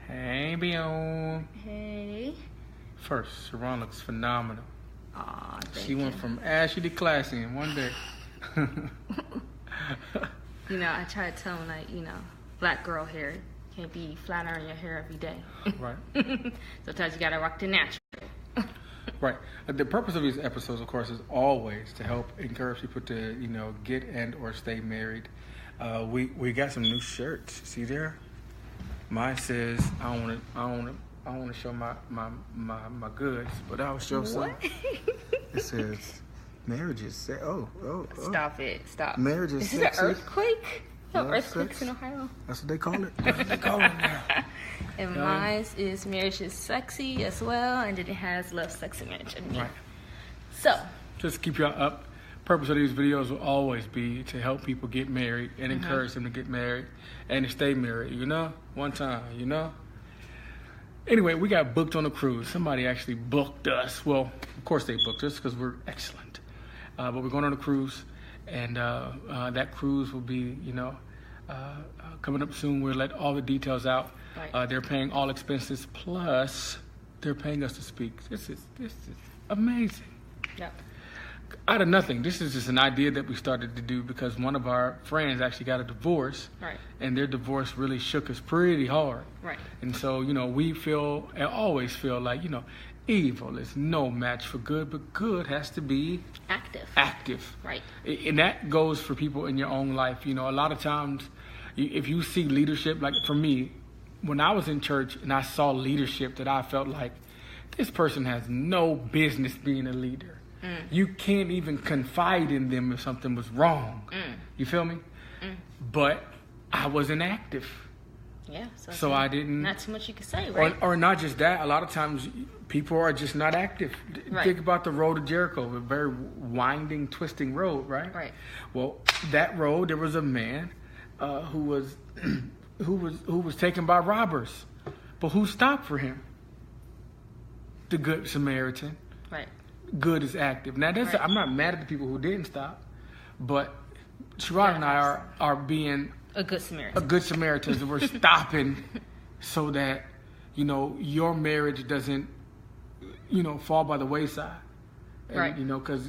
Hey, Bion. Hey. First, Sharon looks phenomenal. Aw, She went from ashy to classy in one day. I try to tell them, black girl hair can't be flat iron your hair every day. Right. Sometimes you gotta rock the natural. Right. The purpose of these episodes, of course, is always to help encourage people to, get and or stay married. We got some new shirts. See there? Mine says I don't want to show my goods, but I'll show some. It says marriage is sexy. Oh. Stop it. Stop. Marriage is Is sexy. it an earthquake? No, earthquakes sex. in Ohio. That's what they call it. That's what they call it now. And mine is marriage is sexy as well, and then it has love, sex, and marriage. Right. So. Just to keep y'all up. Purpose of these videos will always be to help people get married and encourage them to get married and to stay married, one time, Anyway, we got booked on a cruise. Somebody actually booked us. Well, of course they booked us because we're excellent. But we're going on a cruise, and that cruise will be, coming up soon. We'll let all the details out. Right. They're paying all expenses, plus they're paying us to speak. This is amazing. Yep. Out of nothing. This is just an idea that we started to do because one of our friends actually got a divorce. Right. And their divorce really shook us pretty hard. Right. And so, we feel and always feel like, evil is no match for good, but good has to be active. Right. And that goes for people in your own life. A lot of times, if you see leadership, like for me, when I was in church and I saw leadership that I felt like this person has no business being a leader. You can't even confide in them if something was wrong. You feel me? But I wasn't active. Yeah. So I didn't. Not too much you can say, right? Or not just that. A lot of times people are just not active. Right. Think about the road to Jericho, a very winding, twisting road, right? Right. Well, that road, there was a man who was taken by robbers, but who stopped for him? The Good Samaritan. Right. Good is active. Now, I'm not mad at the people who didn't stop, but Sharon and I are being a good Samaritan. And we're stopping so that, your marriage doesn't, fall by the wayside. And, right. Because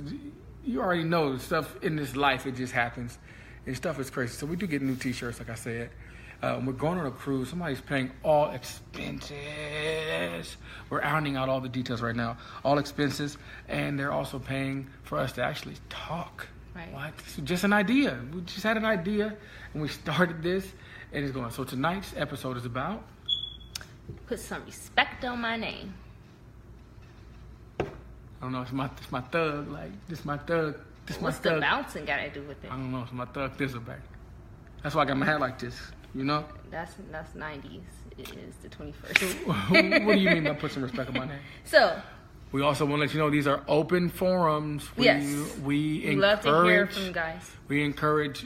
you already know stuff in this life, it just happens. And stuff is crazy. So we do get new T-shirts, like I said. We're going on a cruise. Somebody's paying all expenses. We're ironing out all the details right now. All expenses. And they're also paying for us to actually talk. Right. What? This is just an idea. We just had an idea, and we started this, and it's going. So tonight's episode is about... Put some respect on my name. I don't know. It's my thug. This my thug. What's the bouncing got to do with it? I don't know. It's my thug thistle back. That's why I got my hair like this. That's 90s. It is the 21st. What do you mean by put some respect on my name? So we also want to let you know these are open forums. Yes. We love to hear from you guys. We encourage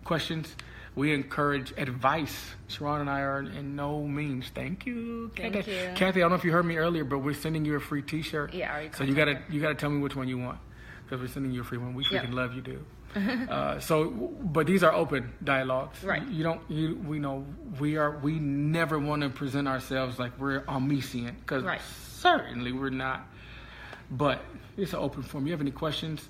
questions. We encourage advice. Sharon and I are in no means. Thank you. Thank you. Kathy, I don't know if you heard me earlier, but we're sending you a free T-shirt. Yeah, I already. So you gotta tell me which one you want, because we're sending you a free one. We freaking love you, dude. But these are open dialogues. Right. We never want to present ourselves like we're omniscient, because certainly we're not. But it's an open forum. You have any questions?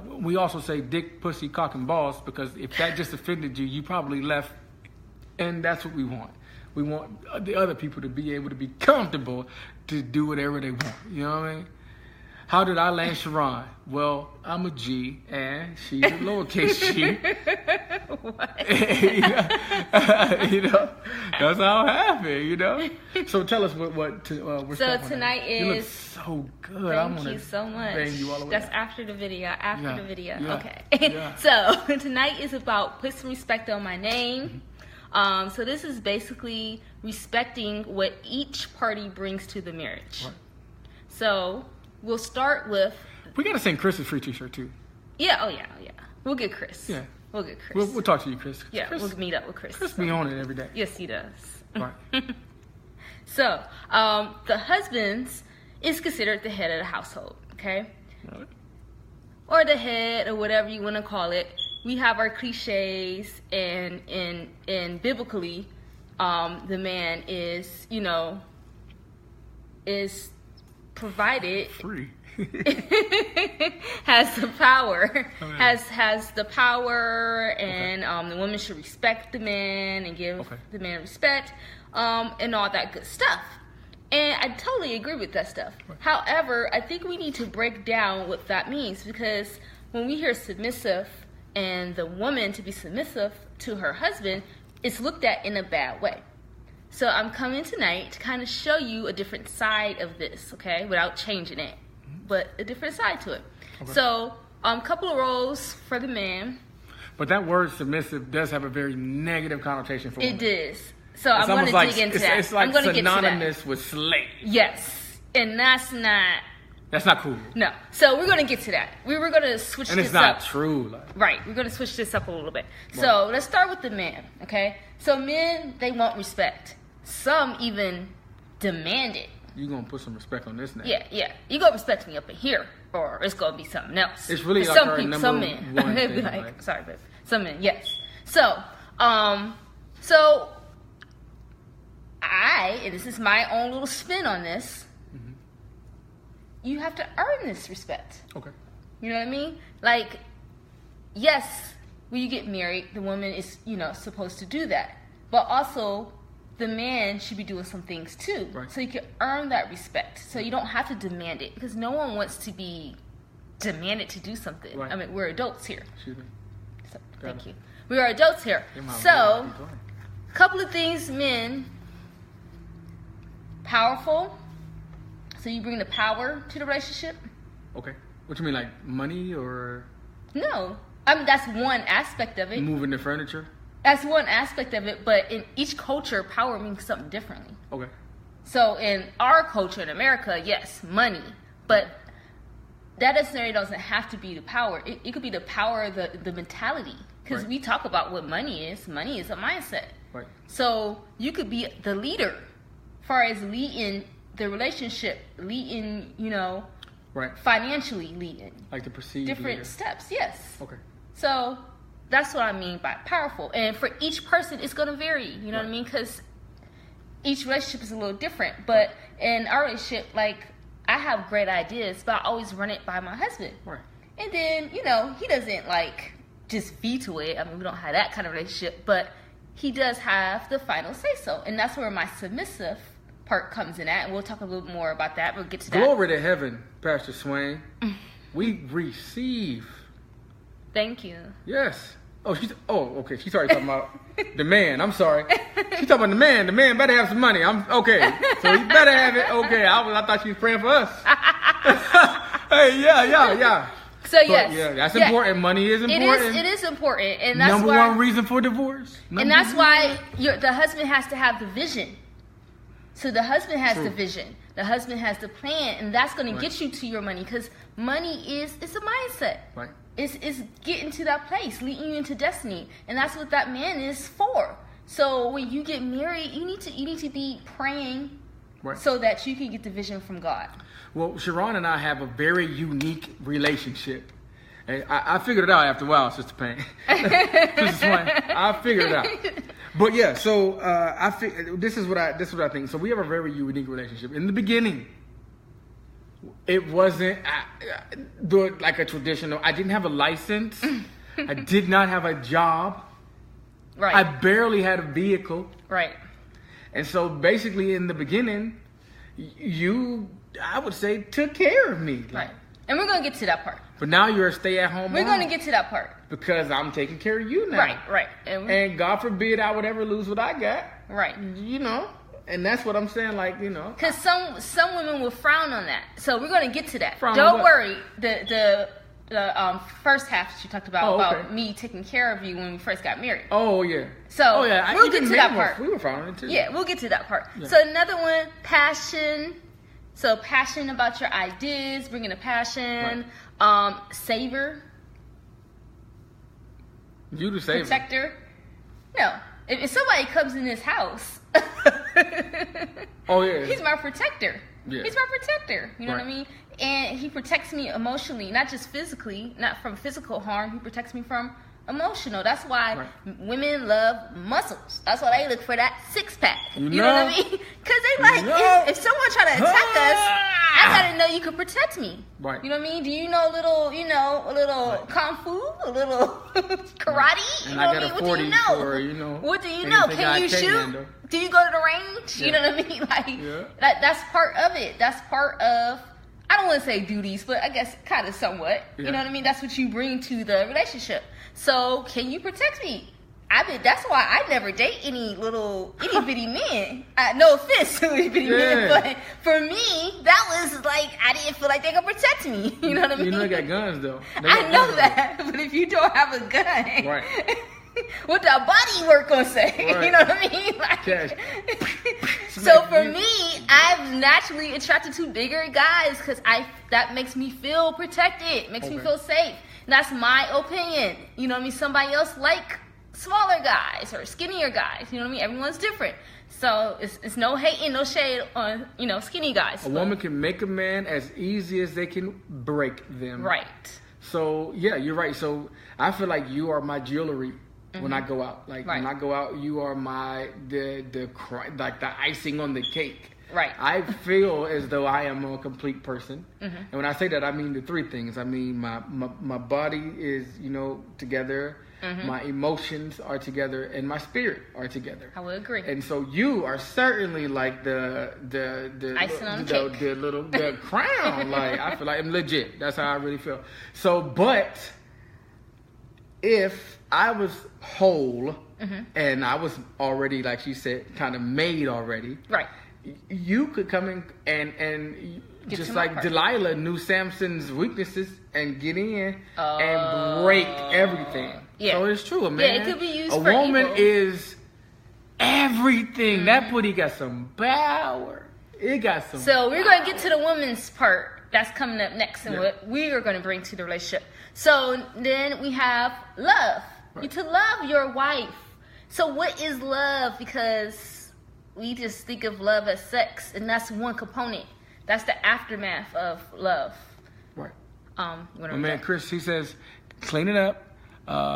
We also say dick, pussy, cock, and balls, because if that just offended you, you probably left. And that's what we want. We want the other people to be able to be comfortable to do whatever they want. You know what I mean? How did I land Sharon? Well, I'm a G, and she's a lowercase G. What? That's how it happened, So tell us what we're So tonight is... You look so good. Thank you so much. Bang you all the way. That's after the video. The video. Yeah, okay. Yeah. So tonight is about put some respect on my name. So this is basically respecting what each party brings to the marriage. Right. So... We'll start with... We got to send Chris a free T-shirt, too. Yeah, oh yeah. We'll get Chris. Yeah. We'll get Chris. We'll talk to you, Chris. Yeah, Chris, we'll meet up with Chris. Chris be on it every day. Yes, he does. Right. So, the husband is considered the head of the household, okay? Really? Or the head, or whatever you want to call it. We have our cliches, and biblically, the man is, is provided free. has the power, has the power, and the woman should respect the man and give the man respect, and all that good stuff. And I totally agree with that stuff. Right. However, I think we need to break down what that means, because when we hear submissive and the woman to be submissive to her husband, it's looked at in a bad way. So I'm coming tonight to kind of show you a different side of this, okay, without changing it, but a different side to it. Okay. So a couple of roles for the man. But that word submissive does have a very negative connotation for women. It does. So I'm going to dig into that. It's like synonymous with slave. Yes, and that's not cool. No. So we're going to get to that. We were going to switch this up. And it's not true. Right. We're going to switch this up a little bit. Right. So let's start with the man, okay? So men, they want respect. Some even demand it. You're going to put some respect on this now. Yeah. You're going to respect me up in here, or it's going to be something else. It's really like our number some men. one thing. Like, sorry, babe. Some men, yes. So and this is my own little spin on this, you have to earn this respect. Okay. You know what I mean? Like, yes, when you get married, the woman is, supposed to do that. But also, the man should be doing some things too. Right. So you can earn that respect. So you don't have to demand it, because no one wants to be demanded to do something. Right. I mean, we're adults here. Excuse me. So, thank you. We are adults here. So, a couple of things, men. Powerful. So you bring the power to the relationship. Okay. What you mean, like money or? No. I mean, that's one aspect of it. Moving the furniture? That's one aspect of it, but in each culture, power means something differently. Okay. So in our culture in America, yes, money. But that necessarily doesn't have to be the power. It could be the power of the mentality. Because we talk about what money is. Money is a mindset. Right. So you could be the leader, as far as leading the relationship, leading, right, financially leading. Like the perceived different leader. Steps, yes. Okay. So that's what I mean by powerful. And for each person, it's going to vary. You know what I mean? Because each relationship is a little different. But in our relationship, like, I have great ideas, but I always run it by my husband. Right. And then, he doesn't, like, just veto it. I mean, we don't have that kind of relationship. But he does have the final say-so. And that's where my submissive part comes in at, and we'll talk a little more about that. We'll get to that. Glory to heaven, Pastor Swain. We receive. Thank you. Yes. Okay. She's already talking about the man. I'm sorry. She's talking about the man. The man better have some money. Okay. So he better have it. Okay. I thought she was praying for us. Hey, yeah. So yes, yeah, that's important. Money is important. It is important, and that's number one reason for divorce. And that's why the husband has to have the vision. So the husband has the vision. The husband has the plan, and that's going to get you to your money, because money it's a mindset. Right. It's getting to that place, leading you into destiny, and that's what that man is for. So when you get married, you need to be praying, so that you can get the vision from God. Well, Sharon and I have a very unique relationship. And I figured it out after a while, Sister Payne. I figured it out. But yeah, so this is what I think. So we have a very unique relationship. In the beginning, it wasn't like a traditional. I didn't have a license. I did not have a job. Right. I barely had a vehicle. Right. And so basically, in the beginning, I would say, took care of me. Right. And we're going to get to that part. But now you're a stay-at-home mom. We're going to get to that part. Because I'm taking care of you now. Right. And God forbid I would ever lose what I got. Right. And that's what I'm saying, like, Because some women will frown on that. So we're going to get to that. Don't worry. The first half she talked about me taking care of you when we first got married. Oh, yeah. So we'll get to that part. We were frowning too. Yeah, we'll get to that part. Yeah. So another one, passion. So passion about your ideas, bringing a passion. Right. Saver. You the saver. Protector. No. If somebody comes in this house. Oh, yeah. He's my protector. Yeah. He's my protector. You know what I mean? And he protects me emotionally, not just physically, not from physical harm. He protects me from emotional. That's why women love muscles. That's why they look for that six-pack. You know what I mean? Because they like, if someone try to attack us, I gotta know you can protect me. Right. You know what I mean? Do you know a little kung fu, a little karate? And you know I got a 40 for, What do you know? Can you shoot? Handle. Do you go to the range? You know what I mean? Like, that's part of it. That's part of, I don't want to say duties, but I guess kind of somewhat. Yeah. You know what I mean? That's what you bring to the relationship. So, can you protect me? That's why I never date any bitty men. No offense to itty bitty men, but for me, that was like, I didn't feel like they could protect me. You know what I mean? You know they got guns though. I know that, but if you don't have a gun, right. What the body work gonna say? Right. You know what I mean? Like, so for me, I'm naturally attracted to bigger guys because that makes me feel protected, makes me feel safe. And that's my opinion. You know what I mean? Somebody else like smaller guys or skinnier guys. You know what I mean? Everyone's different. So it's no hating, no shade on skinny guys. A woman can make a man as easy as they can break them. Right. So yeah, you're right. So I feel like you are my jewelry. When I go out, when I go out, you are the icing on the cake. Right. I feel as though I am a complete person, and when I say that, I mean the three things. I mean my body is together, my emotions are together, and my spirit are together. I would agree. And so you are certainly like the icing on the cake, the crown. Like I feel like I'm legit. That's how I really feel. So, but if I was whole and I was already, like she said, kind of made already. Right. You could come in and just like Delilah knew Samson's weaknesses and get in and break everything. Yeah. So it's true, man. Yeah, it could be used for evil. A woman is everything. That booty got some power. It got some So we're going to get to the woman's part. That's coming up next and what we are going to bring to the relationship. So then we have love. Right. You to love your wife. So what is love? Because we just think of love as sex, and that's one component. That's the aftermath of love. Right. My man Chris, he says, clean it up.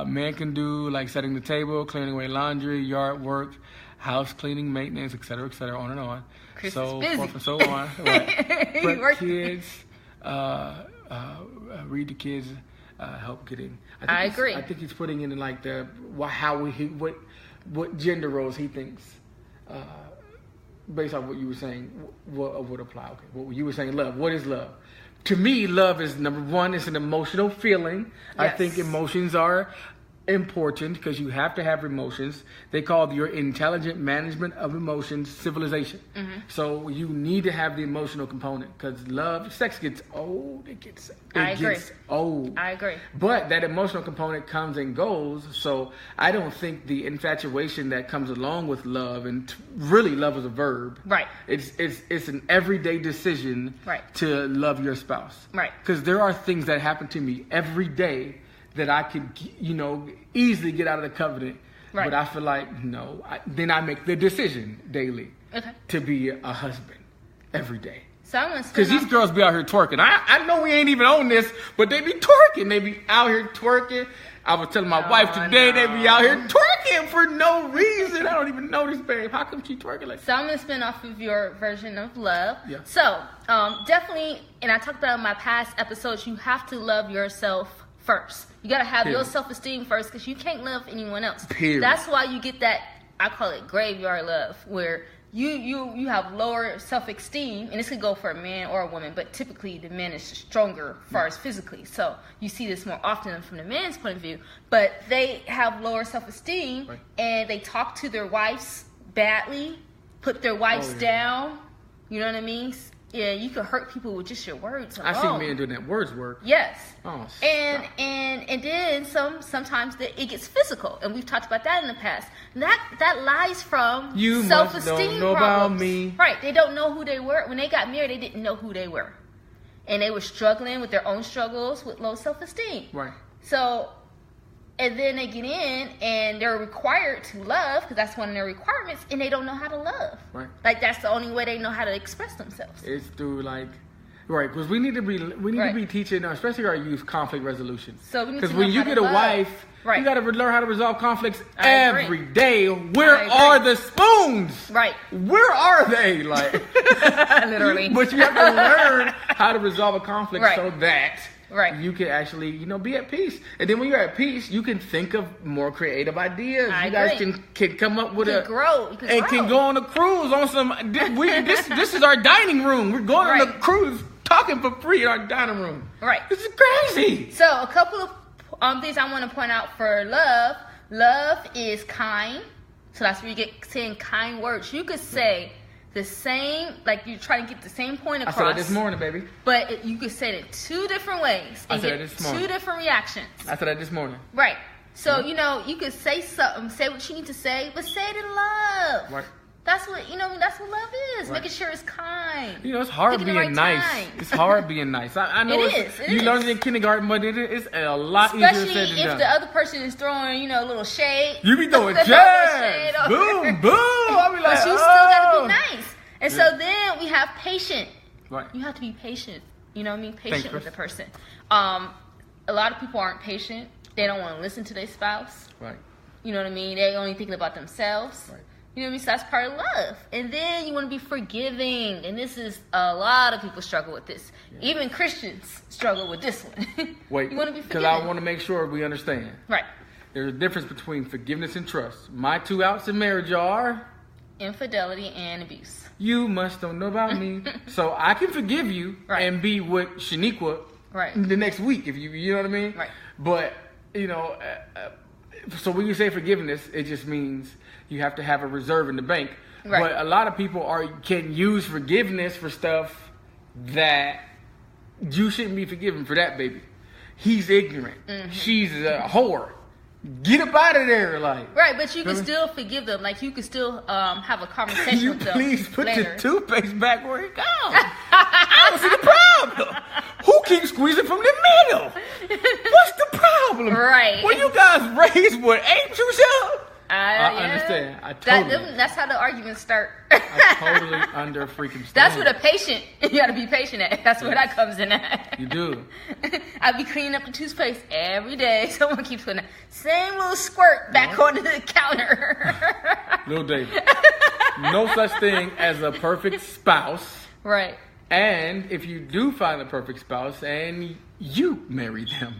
Man can do like setting the table, cleaning away laundry, yard work, house cleaning, maintenance, etc., on and on. Chris so is busy. Forth and so on. Right. Prep kids, read the kids. Help getting. I agree. I think he's putting in like what gender roles he thinks, based on what you were saying, would apply. Okay, what you were saying, love. What is love? To me, love is number one. It's an emotional feeling. Yes. I think emotions are important because you have to have emotions. They call your intelligent management of emotions civilization. So you need to have the emotional component because sex gets old. It gets old. I agree. But that emotional component comes and goes. So I don't think the infatuation that comes along with love, and really love is a verb. Right. It's an everyday decision. Right. To love your spouse. Right. Because there are things that happen to me every day that I could, easily get out of the covenant. Right. But I feel like, no. Then I make the decision daily to be a husband every day. Because these girls be out here twerking. I know we ain't even on this, but they be twerking. They be out here twerking. I was telling my wife today, they be out here twerking for no reason. I don't even know this, babe. How come she twerking like that? So I'm going to spin off of your version of love. Yeah. So definitely, and I talked about in my past episodes, you have to love yourself first. You got to have your self-esteem first because you can't love anyone else. Period. That's why you get that, I call it graveyard love, where you have lower self-esteem, and this could go for a man or a woman, but typically the man is stronger as far as physically. So you see this more often from the man's point of view, but they have lower self-esteem and they talk to their wives badly, put their wives down. You know what I mean? Yeah, you can hurt people with just your words alone. I see men doing that. Words work. Yes. Oh, and then sometimes it gets physical, and we've talked about that in the past. That lies from you self-esteem don't know problems. About me. Right. They don't know who they were. When they got married, they didn't know who they were. And they were struggling with their own struggles with low self-esteem. Right. So, and then they get in and they're required to love because that's one of their requirements, and they don't know how to love. Right. Like that's the only way they know how to express themselves. It's through Right, because we need to be teaching, especially our youth, conflict resolution. So because when you get a wife, you got to learn how to resolve conflicts every day. Where are the spoons? Right. Where are they? Like literally. But you have to learn how to resolve a conflict so that you can actually, be at peace. And then when you're at peace, you can think of more creative ideas. You guys can come up with can go on a cruise on some. This is our dining room. We're going on a cruise, talking for free in our dining room. Right. This is crazy. So a couple of things I want to point out for love. Love is kind. So that's where you get saying kind words. You could say the same, like you're trying to get the same point across. I said it this morning, baby. But you could say it in two different ways and get two different reactions. I said that this morning. Right. So, you could say something, say what you need to say, but say it in love. Right. That's what love is. Making sure it's kind. It's hard being nice. It's hard being nice. I know you learned it in kindergarten, but it's a lot easier said than done. Especially if the other person is throwing, a little shade. You be throwing jabs. Boom, boom. I'll be like, but you still got to be nice. And so then we have patient. Right. You have to be patient. You know what I mean? Patient with the person. A lot of people aren't patient. They don't want to listen to their spouse. Right. You know what I mean? They're only thinking about themselves. Right. You know what I mean? So that's part of love. And then you want to be forgiving. And this is, a lot of people struggle with this. Yeah. Even Christians struggle with this one. Wait. You want to be forgiving. Because I want to make sure we understand. Right. There's a difference between forgiveness and trust. My 2 outs in marriage are infidelity and abuse. You must don't know about me. So I can forgive you and be with Shaniqua the next week if you know what I mean? Right. But, so when you say forgiveness, it just means you have to have a reserve in the bank. Right. But a lot of people can use forgiveness for stuff that you shouldn't be forgiven for that, baby. He's ignorant. Mm-hmm. She's a whore. Get up out of there, like. Right, but you can still forgive them. Like, you can still have a conversation with them. Please put your toothpaste back where it goes. I don't see the problem. Who keeps squeezing from the middle? What's the problem? Right. When you guys raised what, 8 yourself? I understand. That's how the arguments start. I totally under freaking stand. That's where the patient, you gotta be patient at. That's where that comes in at. You do. I be cleaning up the toothpaste every day. Someone keeps putting the same little squirt back onto the counter. Little David. No such thing as a perfect spouse. Right. And if you do find a perfect spouse and you marry them,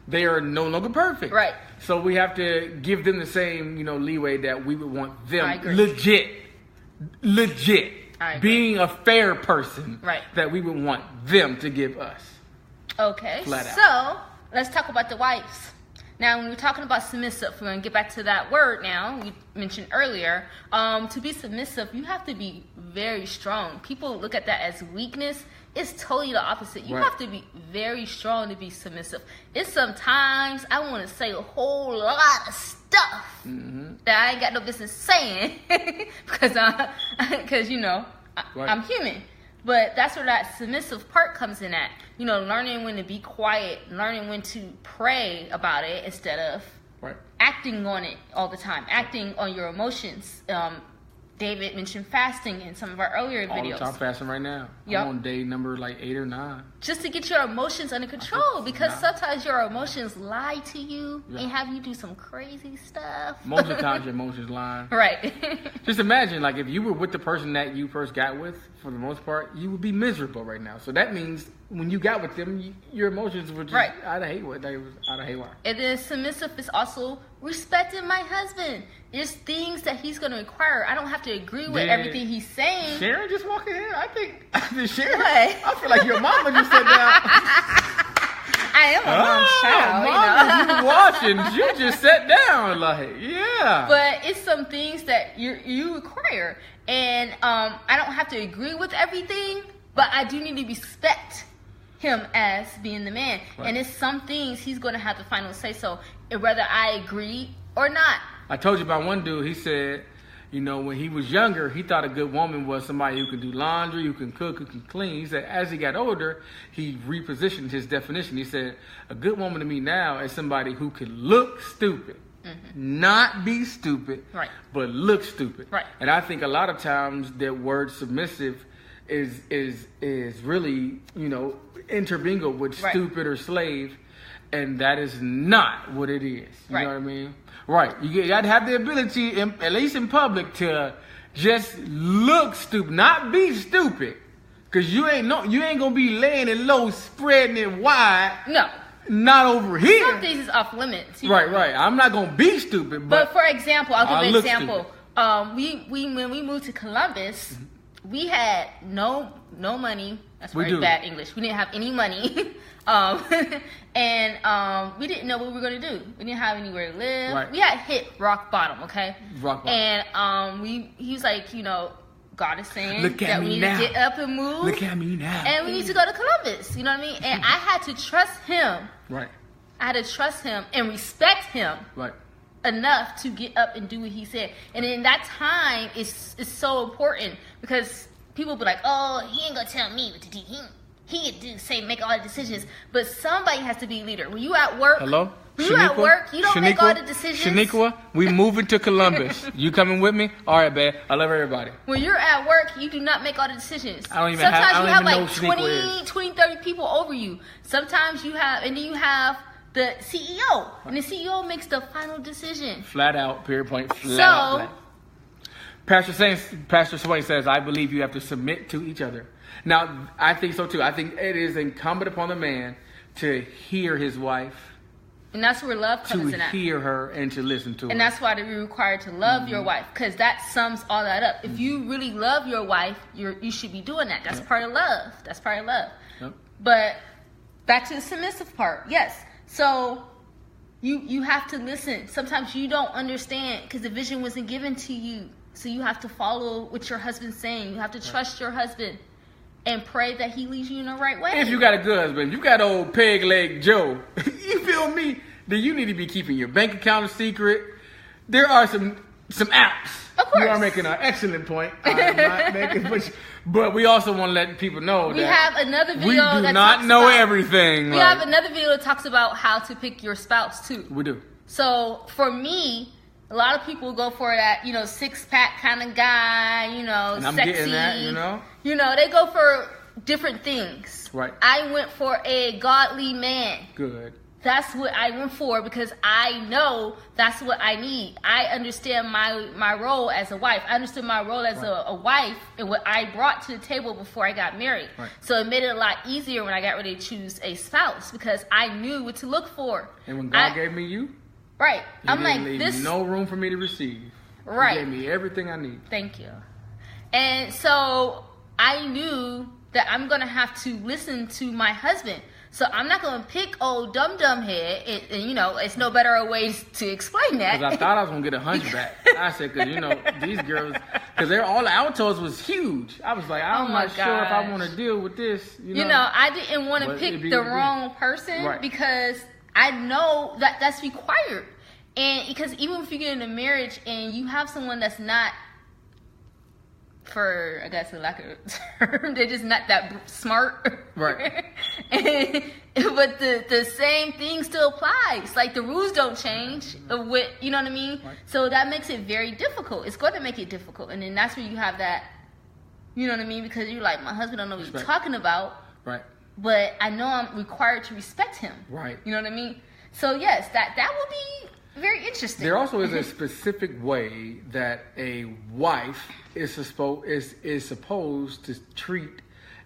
they are no longer perfect. Right. So we have to give them the same, leeway that we would want them. Legit. Being a fair person. Right. That we would want them to give us. Okay. Flat out. So let's talk about the wives. Now, when we're talking about submissive, we're going to get back to that word now. We mentioned earlier. To be submissive, you have to be very strong. People look at that as weakness. It's totally the opposite. You have to be very strong to be submissive. It's sometimes I want to say a whole lot of stuff that I ain't got no business saying because I'm human. But that's where that submissive part comes in at. Learning when to be quiet, learning when to pray about it instead of acting on it all the time, acting on your emotions. David mentioned fasting in some of our earlier videos. All the time fasting right now. Yep. I'm on day number 8 or 9. Just to get your emotions under control, because sometimes your emotions lie to you and have you do some crazy stuff. Most of the times your emotions lie. Right. Just imagine, if you were with the person that you first got with, for the most part, you would be miserable right now. So that means when you got with them, your emotions were just out of haywire. And then submissive is also respecting my husband. There's things that he's going to require. I don't have to agree with everything he's saying. Sharon just walking in. I think Sharon. I feel like your mama just sat down. I am a mom's child. Mama, you watching? You just sat down, But it's some things that you require, and I don't have to agree with everything, but I do need to respect him as being the man. Right. And it's some things he's going to have the final say so, whether I agree or not. I told you about one dude. He said, when he was younger, he thought a good woman was somebody who can do laundry, who can cook, who can clean. He said as he got older, he repositioned his definition. He said, a good woman to me now is somebody who can look stupid. Not be stupid, but look stupid. Right. And I think a lot of times that word submissive is really, intermingled with stupid or slave, and that is not what it is. You know what I mean? Right. You got to have the ability, at least in public, to just look stupid, not be stupid, because you ain't gonna be laying it low, spreading it wide. No. Not over here. Some things is off limits. Right. I'm not gonna be stupid, but for example, I'll give you an example. We when we moved to Columbus, we had no money. That's very bad English. We didn't have any money, and we didn't know what we were gonna do. We didn't have anywhere to live. Right. We had hit rock bottom. Okay. Rock bottom. And he was like, God is saying that we need to get up and move. Look at me now. And we need to go to Columbus. You know what I mean? And I had to trust him. Right. I had to trust him and respect him. Right. Enough to get up and do what he said. And in that time, it's so important because people be like, oh, he ain't gonna tell me what to do. He can make all the decisions. But somebody has to be a leader. When you at work, hello? When you at work, you don't make all the decisions. Shaniqua, we moving to Columbus. You coming with me? All right, babe. I love everybody. When you're at work, you do not make all the decisions. Sometimes you have like 20, 30 people over you. Sometimes you have the CEO, and the CEO makes the final decision. Flat out, period point. Flat out. Pastor Swain says, I believe you have to submit to each other. Now, I think so too. I think it is incumbent upon the man to hear his wife. And that's where love comes in at. To hear her and to listen to her. And that's why you're required to love your wife, because that sums all that up. If you really love your wife, you should be doing that. That's part of love. That's part of love. Yep. But back to the submissive part. Yes. So you have to listen. Sometimes you don't understand because the vision wasn't given to you. So you have to follow what your husband's saying. You have to trust your husband and pray that he leads you in the right way. If you got a good husband, you got old peg leg Joe, you feel me? Then you need to be keeping your bank account a secret. There are some apps. Of course. You are making an excellent point. I'm not making, but we also want to let people know we have another video we do not know everything. We have another video that talks about how to pick your spouse too. We do. So for me, a lot of people go for that, 6-pack kind of guy, and I'm sexy. Getting that, they go for different things. Right. I went for a godly man. Good. That's what I went for because I know that's what I need. I understand my role as a wife. I understood my role as a wife and what I brought to the table before I got married. Right. So it made it a lot easier when I got ready to choose a spouse because I knew what to look for. And when God gave me you, right. I'm like, this no room for me to receive. Right. He gave me everything I need. Thank you. And so I knew that I'm going to have to listen to my husband. So I'm not going to pick old dum head, and it's no better ways to explain that. Because I thought I was going to get a hunchback. I said, because, these girls, because all the altos was huge. I was like, I'm not sure if I want to deal with this. I didn't want to pick the wrong person because I know that that's required. And because even if you get in a marriage and you have someone that's not, for I guess a lack of term, they're just not that smart, right? But the same thing still applies. Like the rules don't change. With you know what I mean? Right. So that makes it very difficult. It's going to make it difficult, and then that's where you have that. You know what I mean? Because you're like, my husband don't know what you're talking about, right? But I know I'm required to respect him, right? You know what I mean? So yes, that would be very interesting. There also is a specific way that a wife is supposed to treat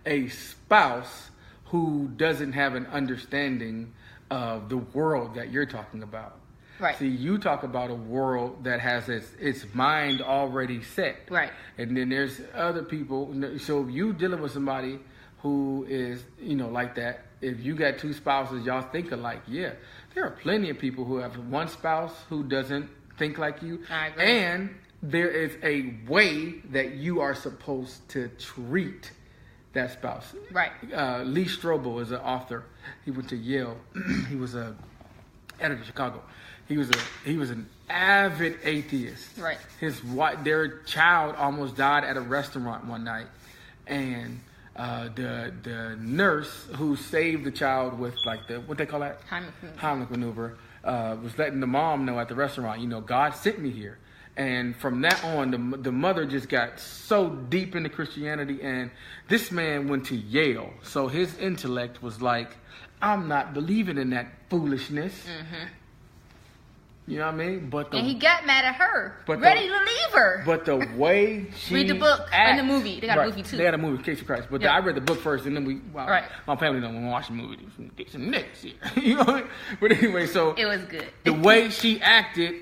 a spouse who doesn't have an understanding of the world that you're talking about. Right. See, you talk about a world that has its mind already set. Right. And then there's other people. So if you dealing with somebody who is, like that, if you got two spouses, y'all think alike, yeah. There are plenty of people who have one spouse who doesn't think like you. I agree. And there is a way that you are supposed to treat that spouse. Right. Lee Strobel is an author. He went to Yale. He was a editor in Chicago. He was an avid atheist. Right. Their child almost died at a restaurant one night, and the nurse who saved the child with what they call that? Heimlich maneuver. Was letting the mom know at the restaurant, God sent me here. And from that on, the mother just got so deep into Christianity, and this man went to Yale. So his intellect was like, I'm not believing in that foolishness. Mm-hmm. You know what I mean? And he got mad at her, ready to leave her. But the way she read the book and the movie. They got a movie too. They got a movie, Case of Christ. But I read the book first, and then my family don't want to watch the movie. There's some nicks here. You know? But anyway, so it was good. The way she acted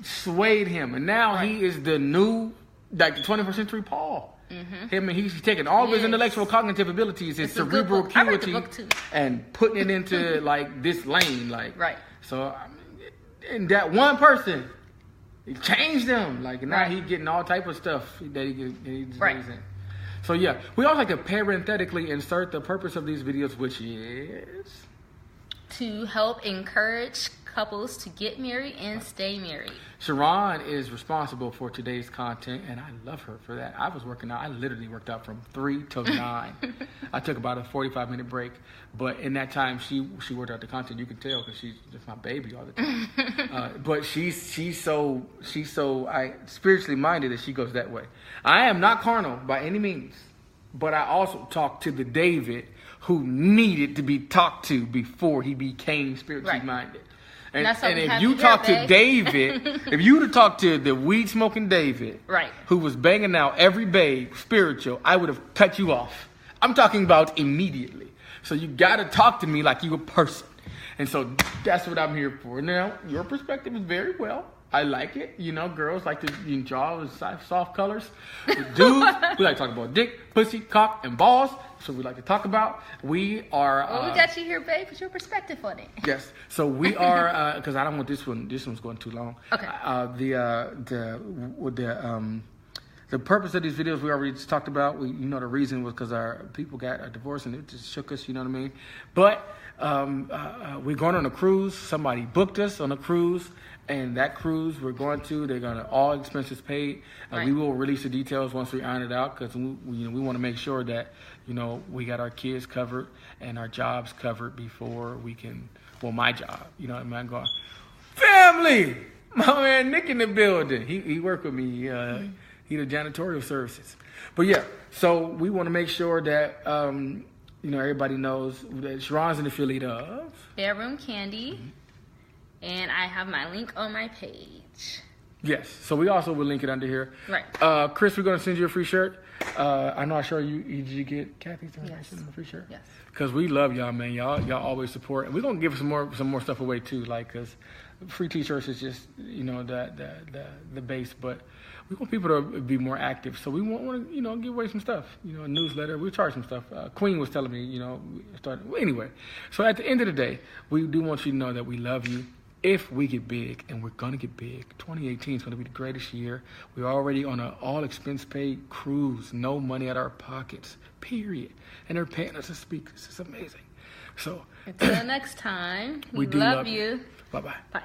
swayed him, and now he is the new, like the 21st century Paul. Mm-hmm. Him, and he's taking all of his intellectual cognitive abilities, his cerebral acuity, and putting it into like this lane, like So, and that one person, he changed him. Like now he's getting all type of stuff that he in. So yeah, we also like to parenthetically insert the purpose of these videos, which is to help encourage couples to get married and stay married. Sharon is responsible for today's content, and I love her for that. I was working out. I literally worked out from 3 till 9. I took about a 45-minute break, but in that time, she worked out the content. You can tell because she's just my baby all the time. But she's so spiritually minded that she goes that way. I am not carnal by any means, but I also talk to the David who needed to be talked to before he became spiritually minded. And if you talk to David, if you would have talked to the weed smoking David, who was banging out every babe spiritual, I would have cut you off. I'm talking about immediately. So you got to talk to me like you a person. And so that's what I'm here for. Now, your perspective is very well. I like it. You know, girls like to draw with soft colors. With dudes, we like to talk about dick, pussy, cock, and balls. So we like to talk about. We are. Well, we got you here, babe. What's your perspective on it? Yes. So we are because I don't want this one. This one's going too long. Okay. The purpose of these videos we already just talked about. The reason was because our people got a divorce and it just shook us. You know what I mean? But we're going on a cruise. Somebody booked us on a cruise. And that cruise we're going to, they're going to all expenses paid. We will release the details once we iron it out because we want to make sure that we got our kids covered and our jobs covered before we can. Well, my job, you know what I mean. I'm going, family. My man Nick in the building. He worked with me. He the janitorial services. But yeah, so we want to make sure that everybody knows that Sharon's an affiliate of Bedroom Candy. Mm-hmm. And I have my link on my page. Yes. So we also will link it under here. Right. Chris, we're going to send you a free shirt. I know I showed you. Did you get Kathy's a free shirt? Yes. Because we love y'all, man. Y'all always support. And we're going to give some more stuff away, too. Like, because free T-shirts is just, the base. But we want people to be more active. So we want to, give away some stuff. A newsletter. We charge some stuff. Queen was telling me, anyway. So at the end of the day, we do want you to know that we love you. If we get big, and we're going to get big, 2018 is going to be the greatest year. We're already on an all-expense-paid cruise. No money out of our pockets, period. And they're paying us to speak. This is amazing. So until next time, we love you. Bye-bye. Bye.